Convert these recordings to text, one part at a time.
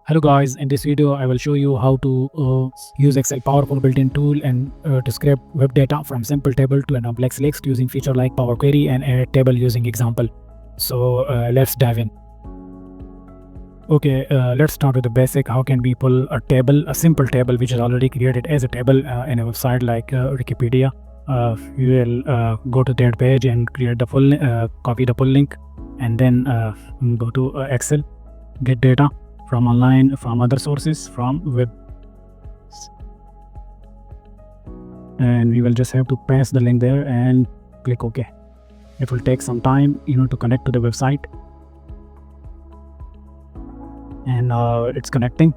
Hello guys, in this video I will show you how to use Excel powerful built-in tool and to scrape web data from simple table to a complex list using feature like Power Query and a table using example. So let's dive in. Okay, let's start with the basic. How can we pull a table, a simple table which is already created as a table in a website like Wikipedia. You will go to that page and create the full, copy the full link, and then go to Excel, get data from online, from other sources, from web, and we will just have to paste the link there and click OK. It will take some time, to connect to the website, and it's connecting.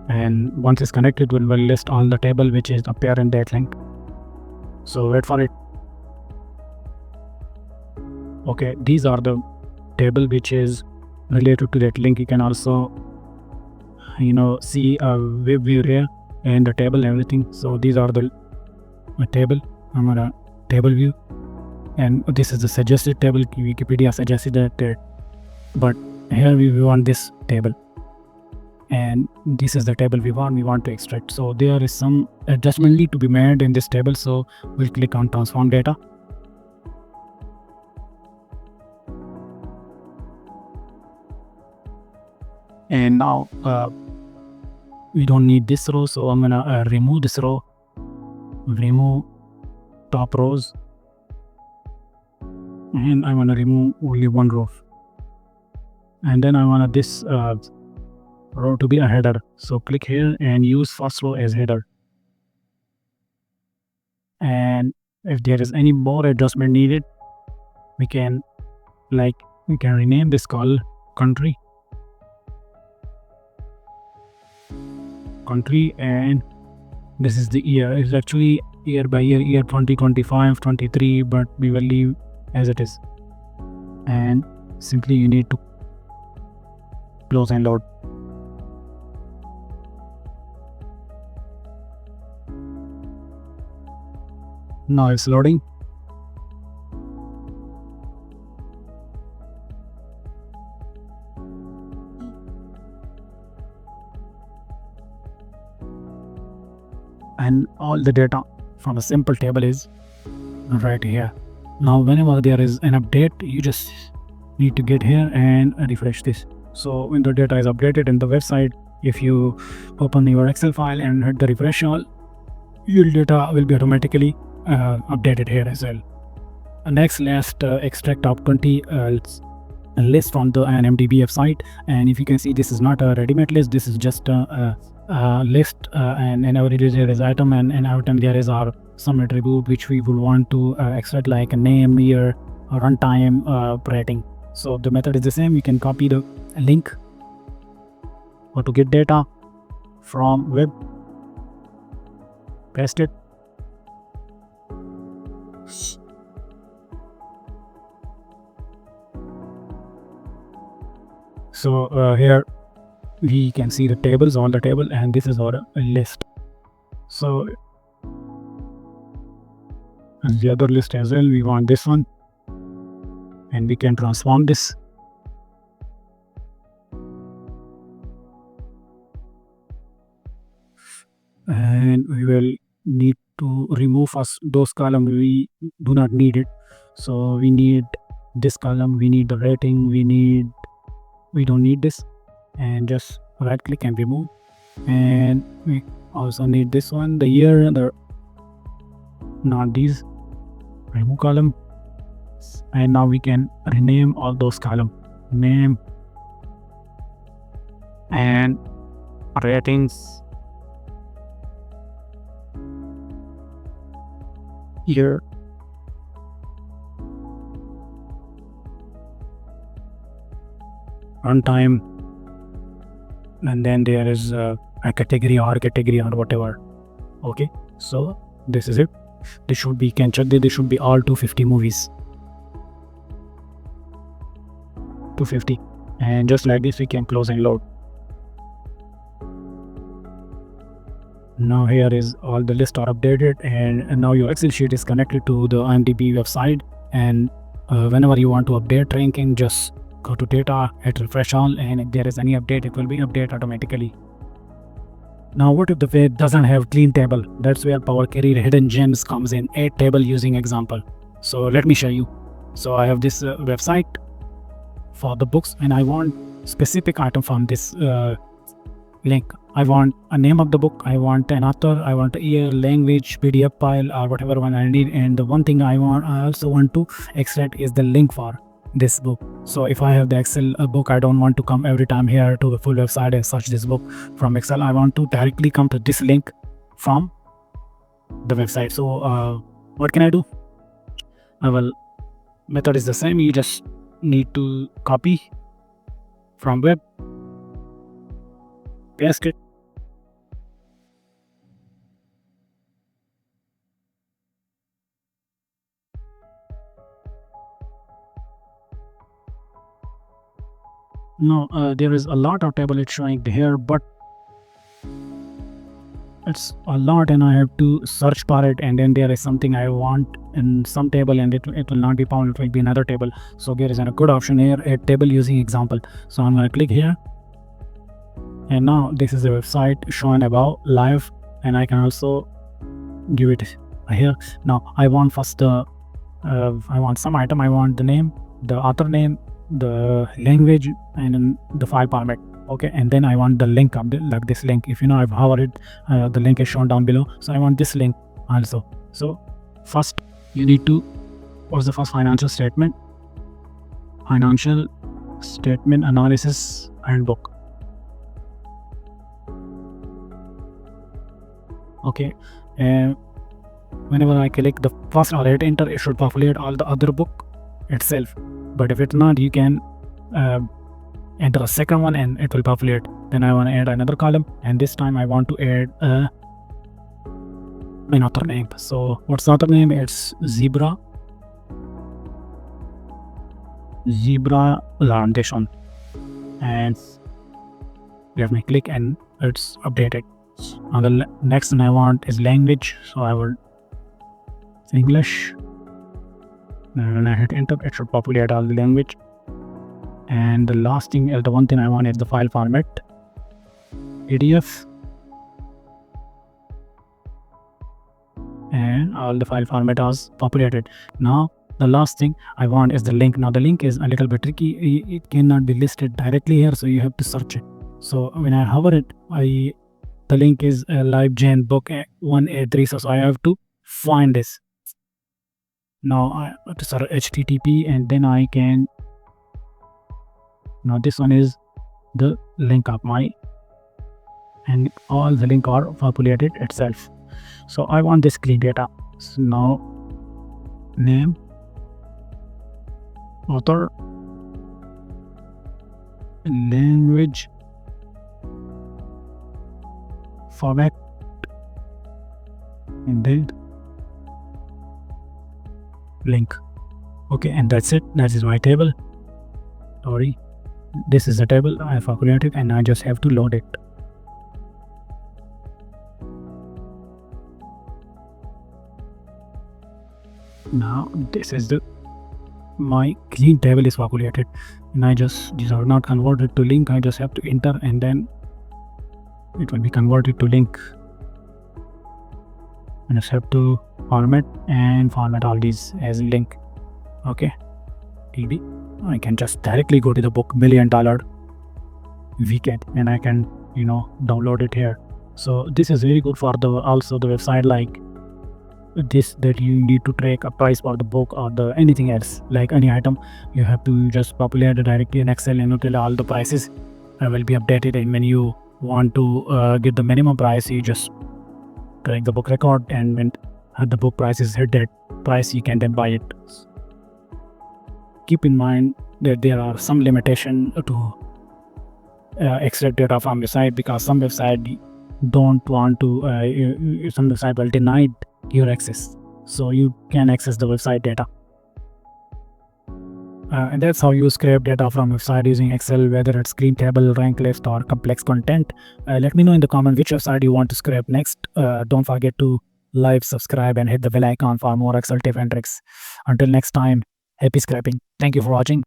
And once it's connected, we will list all the table which is appear in that link. So wait for it. Okay, these are the table which is related to that link. You can also see a web view here and the table, everything. So these are the table. I'm gonna table view, and this is the suggested table. Wikipedia suggested that, but here we want this table, and this is the table we want to extract. So there is some adjustment need to be made in this table, so we'll click on transform data. And now we don't need this row, so I'm gonna remove this row, remove top rows, and I want to remove only one row, and then I want this row to be a header. So click here and use first row as header. And if there is any more adjustment needed, we can rename this call country, and this is the year. It's actually year by year 2025, 23, but we will leave as it is. And simply you need to close and load. Now it's loading. And all the data from a simple table is right here. Now whenever there is an update, you just need to get here and refresh this. So when the data is updated in the website, if you open your Excel file and hit the refresh all, your data will be automatically updated here as well. Next, let's extract top 20 list from the IMDb website. And if you can see, this is not a ready-made list, this is just a list, and in our list there is item, and in item there is our some attribute which we would want to extract, like a name, year, runtime, rating. So the method is the same. You can copy the link or to get data from web, paste it, so here we can see the tables on the table, and this is our list. So and the other list as well, we want this one, and we can transform this. And we will need to remove first those columns we do not need it. So we need this column, we need the rating, we don't need this, and just right click and remove. And we also need this one, the year, not these, remove column. And now we can rename all those column, name and ratings, year, runtime, and then there is a category or whatever. Okay, so this is it. This should be, can check that this should be all 250 movies, 250, and just like this we can close and load. Now here is all the list are updated, and now your Excel sheet is connected to the IMDb website. And whenever you want to update ranking, just go to data, hit refresh all, and if there is any update, it will be update automatically. Now what if the page doesn't have clean table? That's where Power Query Hidden Gems comes in. Add table using example. So let me show you. So I have this website for the books, and I want specific item from this link. I want a name of the book, I want an author, I want a year, language, PDF file, or whatever one I need. And the one thing I also want to extract is the link for this book. So if I have the Excel book, I don't want to come every time here to the full website and search this book from Excel. I want to directly come to this link from the website. So what can I do? Well, method is the same. You just need to copy from web, paste it, no, there is a lot of table it's showing here, but it's a lot and I have to search for it, and then there is something I want in some table and it will not be found, it will be another table. So there is a good option here, a table using example. So I'm going to click here, and now this is the website shown above live, and I can also give it here. Now I want first the I want some item, I want the name, the author name, the language, and then the file format. Okay, and then I want the link of like this link. If you know, I've hovered it, the link is shown down below, so I want this link also. So first you need to, what's the first financial statement analysis and book. Okay, and whenever I click the first or hit enter, it should populate all the other book itself. But if it's not, you can enter a second one and it will populate. Then I want to add another column, and this time I want to add an author name. So what's the author name? It's Zebra Foundation, and let me click and it's updated. On the next one I want is language, so I will English. When I hit enter, it should populate all the language. And the last thing, the one thing I want is the file format, PDF, and all the file format is populated. Now the last thing I want is the link. Now the link is a little bit tricky, it cannot be listed directly here, so you have to search it. So when I hover it, the link is LiveGen book 183, so I have to find this. Now I have to search HTTP, and then I can, now this one is the link of my, and all the link are populated itself. So I want this clean data. So now name, author, language, format, and then link. Okay, and that's it. That is my table. Sorry, this is the table I have populated, and I just have to load it. Now this is my clean table is populated, and these are not converted to link. I just have to enter, and then it will be converted to link. I just have to format all these as link. Okay, I can just directly go to the book $1 Million Weekend, and I can download it here. So this is very good for also the website like this, that you need to track a price for the book or the anything else, like any item. You have to just populate it directly in Excel, and until all the prices will be updated. And when you want to get the minimum price, you just click the book record, and when the book price is hit that price, you can then buy it. Keep in mind that there are some limitation to extract data from the site, because some website don't want to some website will deny your access, so you can access the website data. And that's how you scrape data from website using Excel, whether it's clean table, rank list, or complex content. Let me know in the comment which website you want to scrape next. Don't forget to like, subscribe, and hit the bell icon for more Excel tips and tricks. Until next time, happy scraping. Thank you for watching.